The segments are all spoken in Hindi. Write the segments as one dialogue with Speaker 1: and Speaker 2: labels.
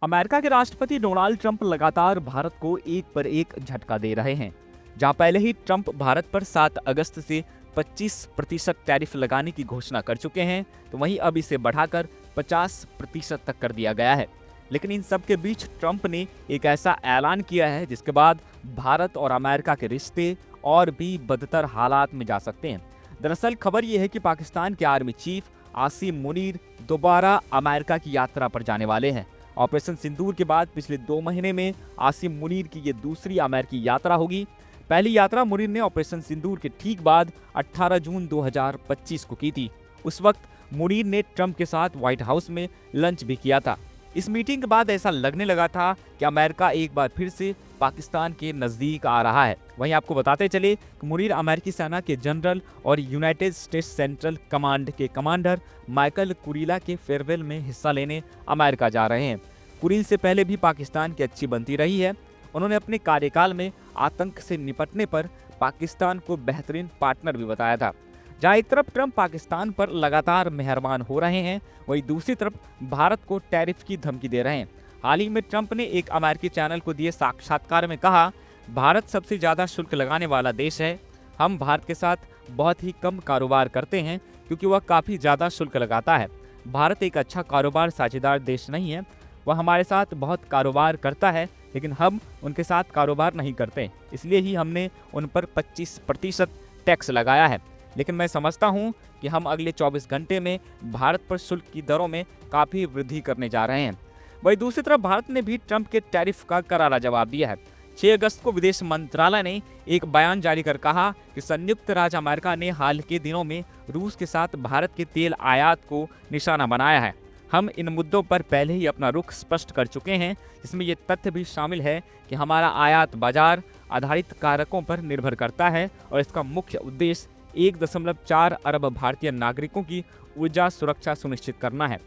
Speaker 1: अमेरिका के राष्ट्रपति डोनाल्ड ट्रंप लगातार भारत को एक पर एक झटका दे रहे हैं। जहां पहले ही ट्रंप भारत पर 7 अगस्त से 25% टैरिफ लगाने की घोषणा कर चुके हैं, तो वहीं अब इसे बढ़ाकर 50% तक कर दिया गया है। लेकिन इन सब के बीच ट्रंप ने एक ऐसा ऐलान किया है जिसके बाद भारत और अमेरिका के रिश्ते और भी बदतर हालात में जा सकते हैं। दरअसल खबर यह है कि पाकिस्तान के आर्मी चीफ आसिम मुनीर दोबारा अमेरिका की यात्रा पर जाने वाले हैं। ऑपरेशन सिंदूर के बाद पिछले 2 महीने में आसिम मुनीर की ये दूसरी अमेरिकी यात्रा होगी। पहली यात्रा मुनीर ने ऑपरेशन सिंदूर के ठीक बाद 18 जून 2025 को की थी। उस वक्त मुनीर ने ट्रंप के साथ व्हाइट हाउस में लंच भी किया था। इस मीटिंग के बाद ऐसा लगने लगा था कि अमेरिका एक बार फिर से पाकिस्तान के नजदीक आ रहा है। वहीं आपको बताते चले कि मुनीर अमेरिकी सेना के जनरल और यूनाइटेड स्टेट्स सेंट्रल कमांड के कमांडर माइकल कुरीला के फेयरवेल में हिस्सा लेने अमेरिका जा रहे हैं। कुरील से पहले भी पाकिस्तान की अच्छी बनती रही है। उन्होंने अपने कार्यकाल में आतंक से निपटने पर पाकिस्तान को बेहतरीन पार्टनर भी बताया था। जहां एक तरफ ट्रंप पाकिस्तान पर लगातार मेहरबान हो रहे हैं, वहीं दूसरी तरफ भारत को टैरिफ की धमकी दे रहे हैं। हाल ही में ट्रंप ने एक अमेरिकी चैनल को दिए साक्षात्कार में कहा, भारत सबसे ज्यादा शुल्क लगाने वाला देश है। हम भारत के साथ बहुत ही कम कारोबार करते हैं क्योंकि वह काफी ज्यादा शुल्क लगाता है। भारत एक अच्छा कारोबार साझेदार देश नहीं है। वह हमारे साथ बहुत कारोबार करता है, लेकिन हम उनके साथ कारोबार नहीं करते, इसलिए ही हमने उन पर 25% टैक्स लगाया है। लेकिन मैं समझता हूं कि हम अगले 24 घंटे में भारत पर शुल्क की दरों में काफी वृद्धि करने जा रहे हैं। वहीं दूसरी तरफ भारत ने भी ट्रंप के टैरिफ का करारा जवाब दिया है। 6 अगस्त को विदेश मंत्रालय ने एक बयान जारी कर कहा कि संयुक्त राज्य अमेरिका ने हाल के दिनों में रूस के साथ भारत के तेल आयात को निशाना बनाया है। हम इन मुद्दों पर पहले ही अपना रुख स्पष्ट कर चुके हैं, जिसमें ये तथ्य भी शामिल है कि हमारा आयात बाजार आधारित कारकों पर निर्भर करता है और इसका मुख्य उद्देश्य 1.4 अरब भारतीय नागरिकों की ऊर्जा सुरक्षा सुनिश्चित करना है।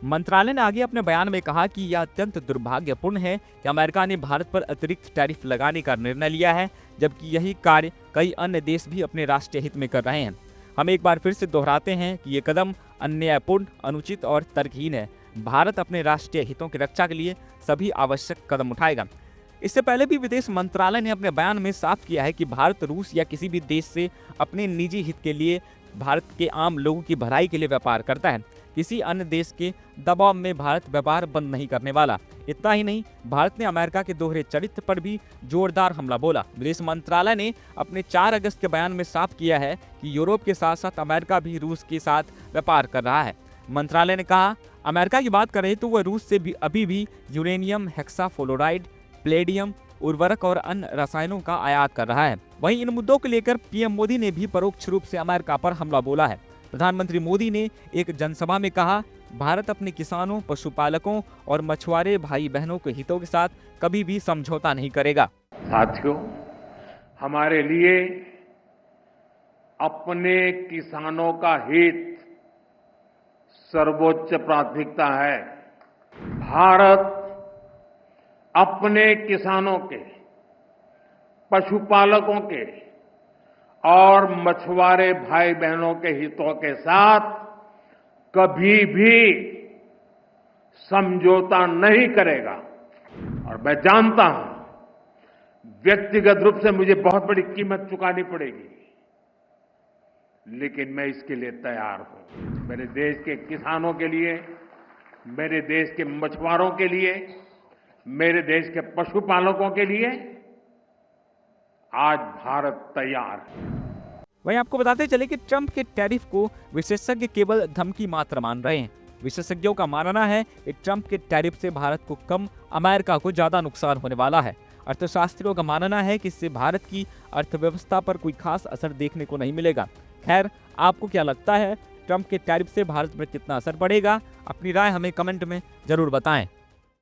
Speaker 1: मंत्रालय ने आगे अपने बयान में कहा कि यह अत्यंत दुर्भाग्यपूर्ण है कि अमेरिका ने भारत पर अतिरिक्त टैरिफ लगाने का निर्णय लिया है, जबकि यही कार्य कई अन्य देश भी अपने राष्ट्रीय हित में कर रहे हैं। हम एक बार फिर से दोहराते हैं कि ये कदम अन्यायपूर्ण, अनुचित और तर्कहीन है। भारत अपने राष्ट्रीय हितों की रक्षा के लिए सभी आवश्यक कदम उठाएगा। इससे पहले भी विदेश मंत्रालय ने अपने बयान में साफ किया है कि भारत रूस या किसी भी देश से अपने निजी हित के लिए, भारत के आम लोगों की भलाई के लिए व्यापार करता है। किसी अन्य देश के दबाव में भारत व्यापार बंद नहीं करने वाला। इतना ही नहीं, भारत ने अमेरिका के दोहरे चरित्र पर भी जोरदार हमला बोला। विदेश मंत्रालय ने अपने 4 अगस्त के बयान में साफ किया है कि यूरोप के साथ साथ अमेरिका भी रूस के साथ व्यापार कर रहा है। मंत्रालय ने कहा, अमेरिका की बात करें तो वह रूस से भी अभी भी यूरेनियम, हेक्साफ्लोराइड, प्लेडियम, उर्वरक और अन्य रसायनों का आयात कर रहा है। वहीं इन मुद्दों को लेकर पीएम मोदी ने भी परोक्ष रूप से अमेरिका पर हमला बोला है। प्रधानमंत्री मोदी ने एक जनसभा में कहा, भारत अपने किसानों, पशुपालकों और मछुआरे भाई बहनों के हितों के साथ कभी भी समझौता नहीं करेगा।
Speaker 2: साथियों, हमारे लिए अपने किसानों का हित सर्वोच्च प्राथमिकता है। भारत अपने किसानों के, पशुपालकों के और मछुआरे भाई बहनों के हितों के साथ कभी भी समझौता नहीं करेगा। और मैं जानता हूं, व्यक्तिगत रूप से मुझे बहुत बड़ी कीमत चुकानी पड़ेगी, लेकिन मैं इसके लिए तैयार हूं। मेरे देश के किसानों के लिए, मेरे देश के मछुआरों के लिए, मेरे देश के पशुपालकों के लिए आज भारत तैयार है।
Speaker 1: वहीं आपको बताते चले कि ट्रंप के टैरिफ को विशेषज्ञ केवल धमकी मात्र मान रहे हैं। विशेषज्ञों का मानना है कि ट्रंप के टैरिफ से भारत को कम, अमेरिका को ज्यादा नुकसान होने वाला है। अर्थशास्त्रियों का मानना है कि इससे भारत की अर्थव्यवस्था पर कोई खास असर देखने को नहीं मिलेगा। खैर, आपको क्या लगता है, ट्रंप के टैरिफ से भारत पर कितना असर पड़ेगा? अपनी राय हमें कमेंट में जरूर बताएं।